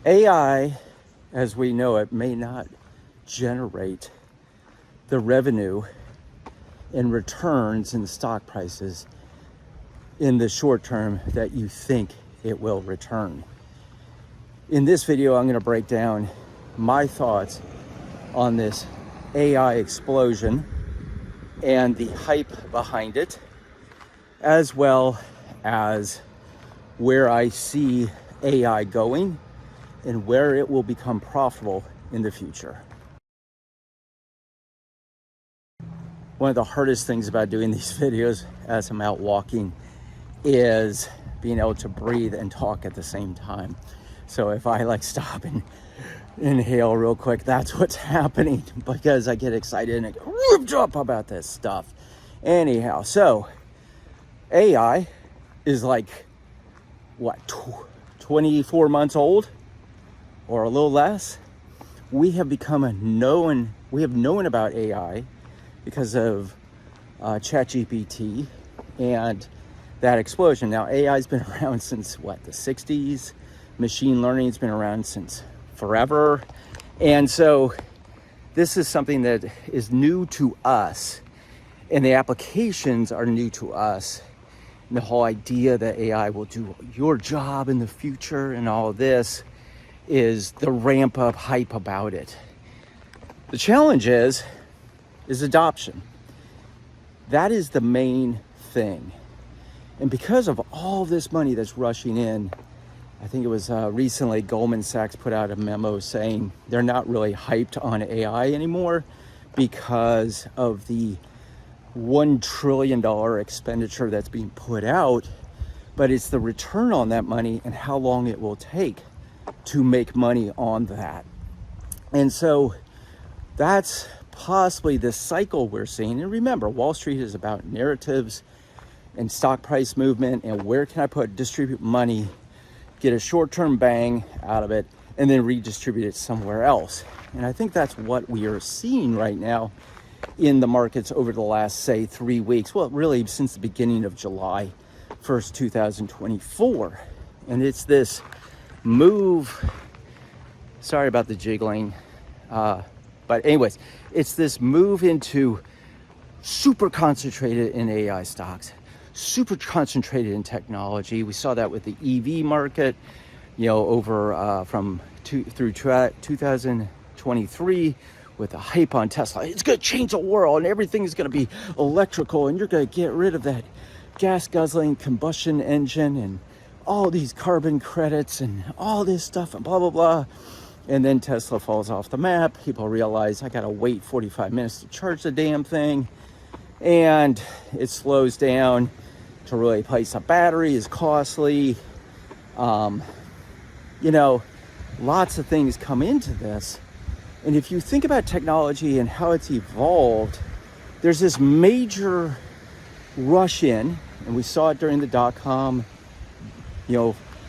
AI, as we know it, may not generate the revenue and returns in the stock prices in the short term that you think it will return. In this video, I'm going to break down my thoughts on this AI explosion and the hype behind it, as well as where I see AI going and where it will become profitable in the future. One of the hardest things about doing these videos as I'm out walking is being able to breathe and talk at the same time. So if I stop and inhale real quick, that's what's happening, because I get excited and I get ripped up about this stuff. Anyhow, so AI is what, 24 months old or a little less. We have known about AI because of ChatGPT and that explosion. Now, AI's been around since what, the 60s? Machine learning's been around since forever. And so this is something that is new to us, and the applications are new to us. And the whole idea that AI will do your job in the future and all of this is the ramp up hype about it. The challenge is adoption. That is the main thing. And because of all this money that's rushing in, I think it was recently Goldman Sachs put out a memo saying they're not really hyped on AI anymore because of the $1 trillion expenditure that's being put out, but it's the return on that money and how long it will take to make money on that. And so that's possibly the cycle we're seeing. And remember, Wall Street is about narratives and stock price movement and where can I distribute money, get a short-term bang out of it, and then redistribute it somewhere else. And I think that's what we are seeing right now in the markets over the last, say, 3 weeks. Well, really since the beginning of July 1st, 2024. And it's this move, sorry about the jiggling, but anyways, it's this move into super concentrated in AI stocks, super concentrated in technology. We saw that with the EV market, over through 2023 with the hype on Tesla. It's going to change the world and everything is going to be electrical and you're going to get rid of that gas guzzling combustion engine and all these carbon credits and all this stuff and blah, blah, blah. And then Tesla falls off the map. People realize I got to wait 45 minutes to charge the damn thing. And it slows down. To really replace a battery is costly. Lots of things come into this. And if you think about technology and how it's evolved, there's this major rush in, and we saw it during the dot-com,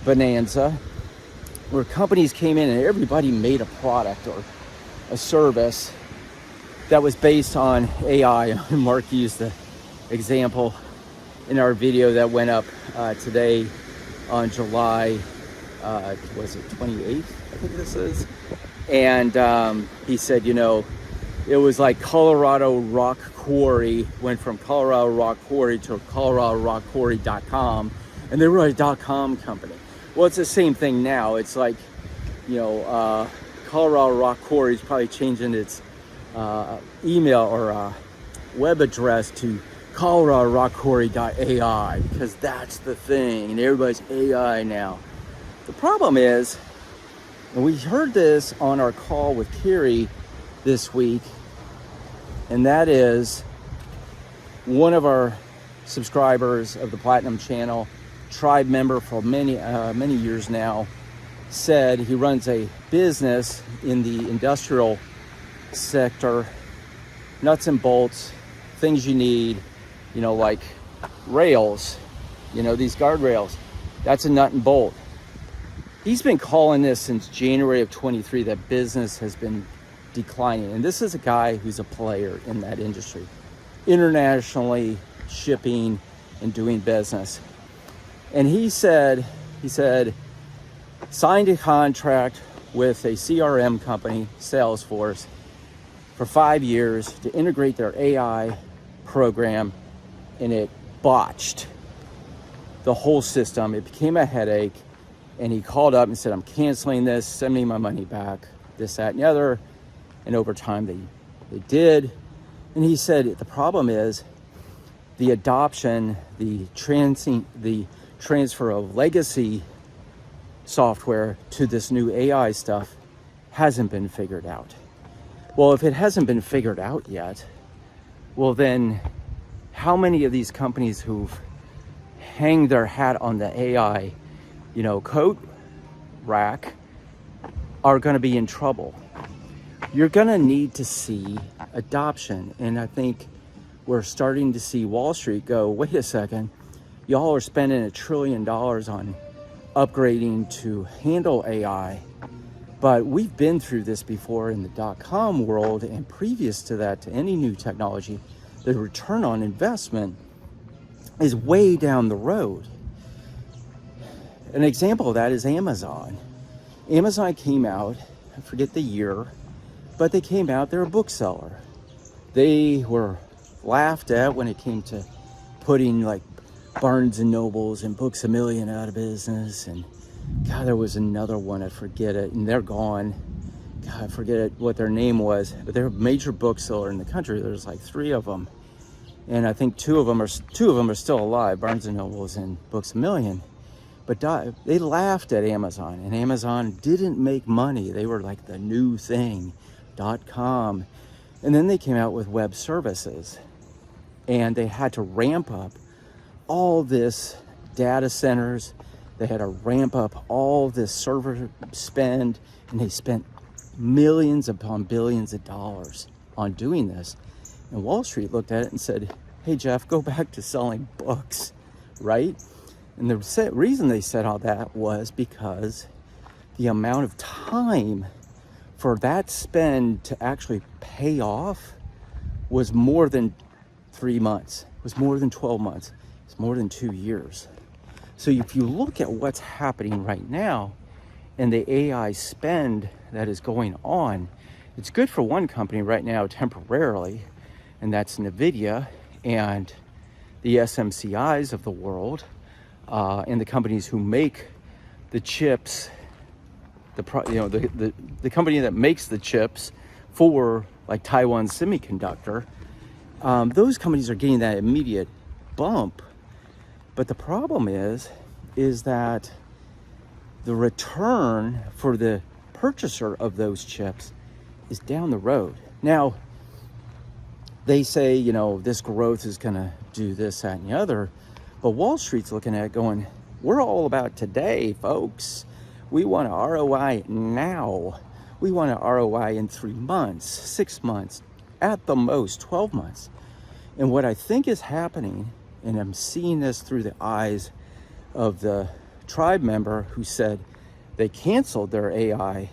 bonanza, where companies came in and everybody made a product or a service that was based on AI. Mark used the example in our video that went up today on July, was it 28th? I think this is. And he said, it was like Colorado Rock Quarry, went from Colorado Rock Quarry to ColoradoRockQuarry.com, and they were a .com company. Well, it's the same thing now. It's like, Colorado Rock Quarry is probably changing its email or web address to ColoradoRockQuarry.ai, because that's the thing, and everybody's AI now. The problem is, and we heard this on our call with Kerry this week, and that is one of our subscribers of the Platinum channel, tribe member for many years now, said he runs a business in the industrial sector, nuts and bolts, things you need, like rails, these guardrails. That's a nut and bolt. He's been calling this since January of 23 that business has been declining. And this is a guy who's a player in that industry, internationally shipping and doing business. And he said, signed a contract with a CRM company, Salesforce, for 5 years to integrate their AI program, and it botched the whole system. It became a headache, and he called up and said, I'm canceling this, send me my money back, this, that, and the other. And over time they did. And he said the problem is the adoption, the transfer of legacy software to this new AI stuff hasn't been figured out. Well, if it hasn't been figured out yet, well then how many of these companies who've hanged their hat on the AI, coat rack are going to be in trouble? You're going to need to see adoption. And I think we're starting to see Wall Street go, wait a second, y'all are spending $1 trillion on upgrading to handle AI. But we've been through this before in the .com world, and previous to that, to any new technology, the return on investment is way down the road. An example of that is Amazon. Amazon came out, I forget the year, but they came out, they're a bookseller. They were laughed at when it came to putting like Barnes and Nobles and Books A Million out of business. And God, there was another one, I forget it, and they're gone. God, I forget what their name was, but they're a major bookseller in the country. There's like 3 of them. And I think two of them are still alive, Barnes and Nobles and Books A Million. But they laughed at Amazon, and Amazon didn't make money. They were like the new thing, .com. And then they came out with web services, and they had to ramp up all this data centers. They had to ramp up all this server spend, and they spent millions upon billions of dollars on doing this. And Wall Street looked at it and said, hey, Jeff, go back to selling books, right? And the reason they said all that was because the amount of time for that spend to actually pay off was more than 3 months, was more than 12 months, it's more than 2 years. So if you look at what's happening right now and the AI spend that is going on, it's good for one company right now temporarily, and that's NVIDIA and the SMCIs of the world, and the companies who make the chips, the company that makes the chips for like Taiwan Semiconductor, those companies are getting that immediate bump. But the problem is that the return for the purchaser of those chips is down the road. Now, they say, this growth is going to do this, that, and the other. But Wall Street's looking at it going, we're all about today, folks. We want an ROI now. We want an ROI in 3 months, 6 months, at the most 12 months. And what I think is happening, and I'm seeing this through the eyes of the tribe member who said they canceled their AI,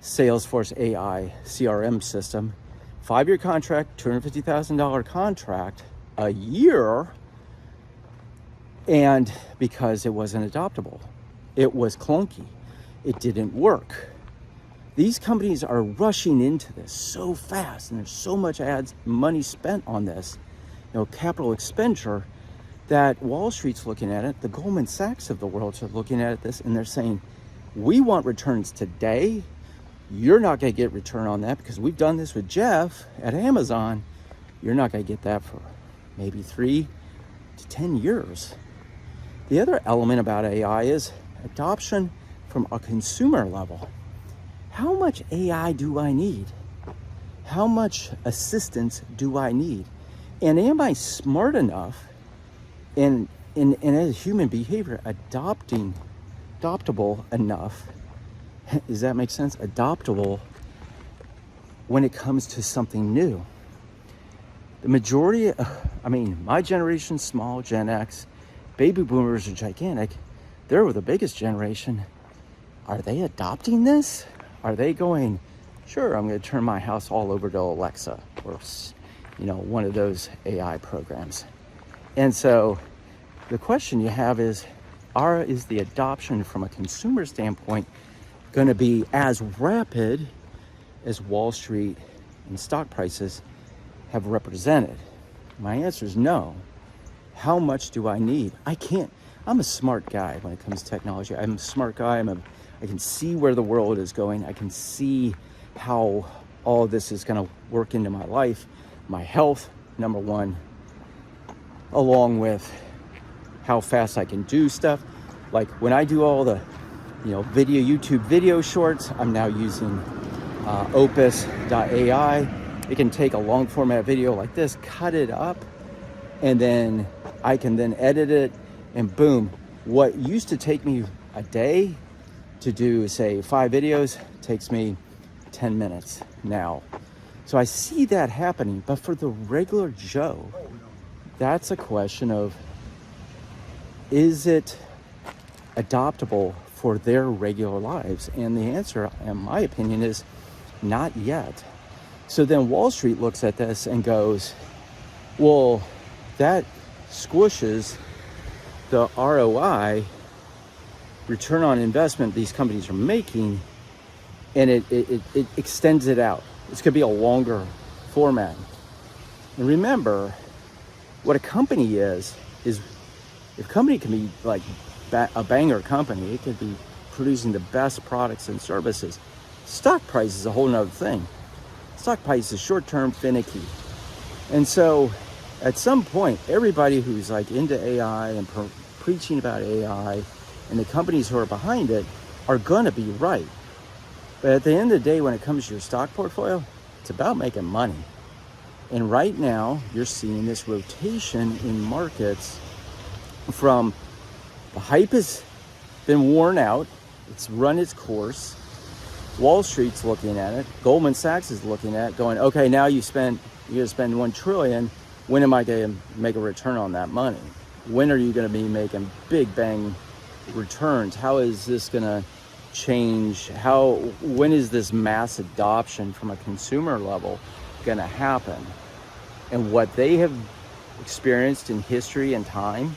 Salesforce AI CRM system, 5-year contract, $250,000 contract, a year, and because it wasn't adoptable. It was clunky. It didn't work. These companies are rushing into this so fast, and there's so much money spent on this, capital expenditure, that Wall Street's looking at it, the Goldman Sachs of the world are looking at this, and they're saying, we want returns today. You're not going to get return on that because we've done this with Jeff at Amazon. You're not going to get that for maybe 3 to 10 years. The other element about AI is adoption from a consumer level. How much AI do I need? How much assistance do I need? And am I smart enough and as human behavior adoptable enough? Does that make sense? Adoptable when it comes to something new. The majority, my generation's small, Gen X, baby boomers are gigantic. They're the biggest generation. Are they adopting this? Are they going, sure, I'm going to turn my house all over to Alexa or, one of those AI programs? And so the question you have is, is the adoption from a consumer standpoint going to be as rapid as Wall Street and stock prices have represented? My answer is no. How much do I need? I'm a smart guy when it comes to technology. I'm a smart guy. I can see where the world is going. I can see how all of this is going to work into my life, my health, number one, along with how fast I can do stuff. Like when I do all the, YouTube video shorts, I'm now using opus.ai. It can take a long format video like this, cut it up, and then I can then edit it, and boom, what used to take me a day to do, say, 5 videos, takes me 10 minutes now. So I see that happening, but for the regular Joe, that's a question of, is it adoptable for their regular lives? And the answer, in my opinion, is not yet. So then Wall Street looks at this and goes, well, that squishes the ROI, return on investment these companies are making, and it extends it out. It's going to be a longer format. And remember, what a company is if a company can be like a banger company, it could be producing the best products and services. Stock price is a whole nother thing. Stock price is short-term, finicky. And so at some point, everybody who's like into AI and preaching about AI and the companies who are behind it are going to be right. But at the end of the day, when it comes to your stock portfolio, it's about making money. And right now, you're seeing this rotation in markets from the hype has been worn out. It's run its course. Wall Street's looking at it. Goldman Sachs is looking at it, going, okay, now you're going to spend $1 trillion. When am I going to make a return on that money? When are you going to be making big bang returns? How is this going to change? When is this mass adoption from a consumer level going to happen? And what they have experienced in history and time,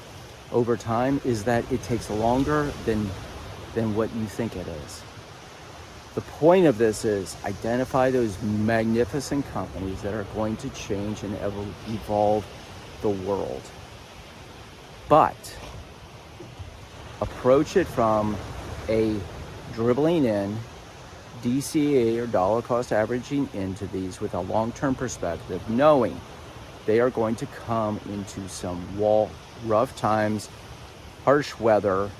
over time, is that it takes longer than what you think it is. The point of this is identify those magnificent companies that are going to change and evolve the world. But approach it from a dribbling in, DCA or dollar cost averaging into these with a long-term perspective, knowing they are going to come into some rough times, harsh weather,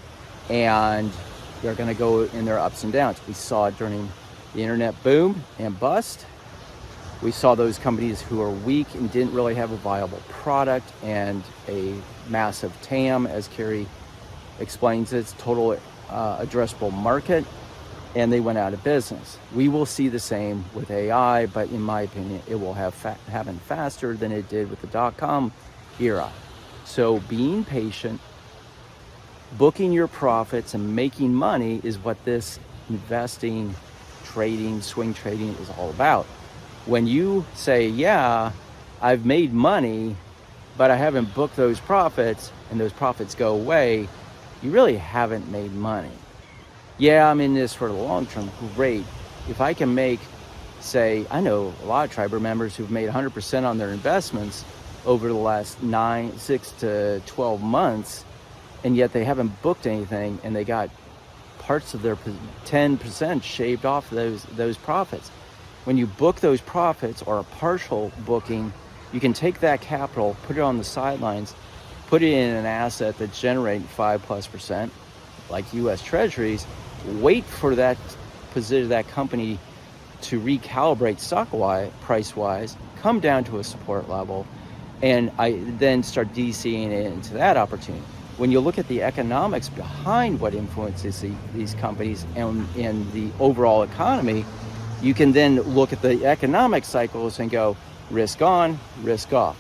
and they're going to go in their ups and downs. We saw it during the internet boom and bust. We saw those companies who are weak and didn't really have a viable product and a massive TAM, as Kerry explains its total addressable market, and they went out of business. We will see the same with AI, but in my opinion, it will happen faster than it did with the dot-com era. So being patient, booking your profits and making money is what this investing, trading, swing trading is all about. When you say, yeah, I've made money, but I haven't booked those profits, and those profits go away, you really haven't made money. Yeah, I'm in this for the long term, great. If I can make, say, I know a lot of Triber members who've made 100% on their investments over the last 6 to 12 months, and yet they haven't booked anything, and they got parts of their 10% shaved off those profits. When you book those profits or a partial booking, you can take that capital, put it on the sidelines, put it in an asset that's generating 5+%, like U.S. Treasuries, wait for that position, that company to recalibrate price-wise, come down to a support level, and I then start DCing it into that opportunity. When you look at the economics behind what influences these companies and the overall economy, you can then look at the economic cycles and go, risk on, risk off.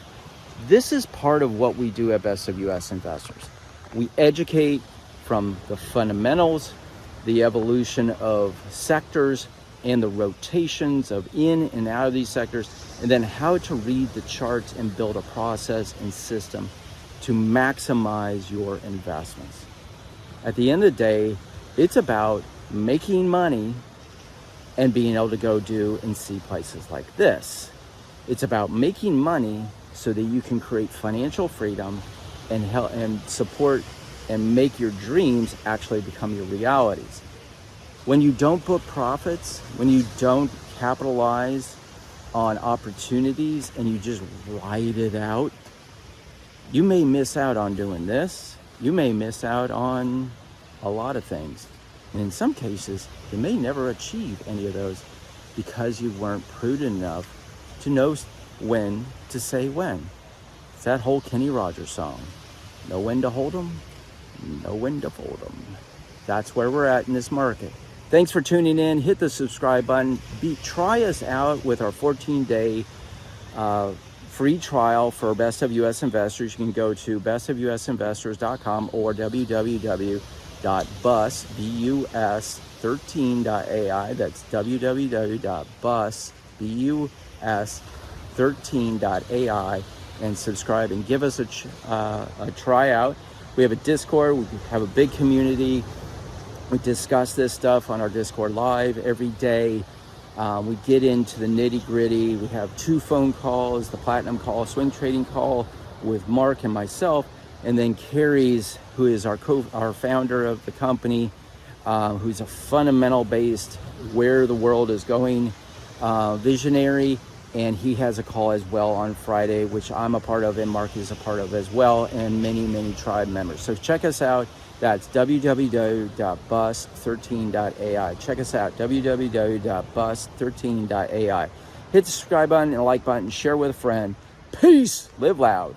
This is part of what we do at Best of US Investors. We educate from the fundamentals, the evolution of sectors, and the rotations of in and out of these sectors, and then how to read the charts and build a process and system to maximize your investments. At the end of the day, it's about making money and being able to go do and see places like this. It's about making money so that you can create financial freedom and help and support and make your dreams actually become your realities. When you don't book profits, when you don't capitalize on opportunities and you just ride it out, you may miss out on doing this. You may miss out on a lot of things. And in some cases, you may never achieve any of those because you weren't prudent enough to know when to say when. It's that whole Kenny Rogers song. Know when to hold 'em, know when to fold 'em. That's where we're at in this market. Thanks for tuning in. Hit the subscribe button. Try us out with our 14-day free trial for Best of US Investors. You can go to bestofusinvestors.com or www.bus13.ai. That's www.bus13.ai, and subscribe and give us a tryout. We have a Discord. We have a big community. We discuss this stuff on our Discord live every day. We get into the nitty gritty. We have 2 phone calls, the platinum call, swing trading call with Mark and myself, and then Kerry's, who is our founder of the company, who's a fundamental based where the world is going visionary, and he has a call as well on Friday, which I'm a part of and Mark is a part of as well, and many tribe members. So check us out. That's www.bus13.ai. Check us out, www.bus13.ai. Hit the subscribe button and like button, share with a friend. Peace. Live loud.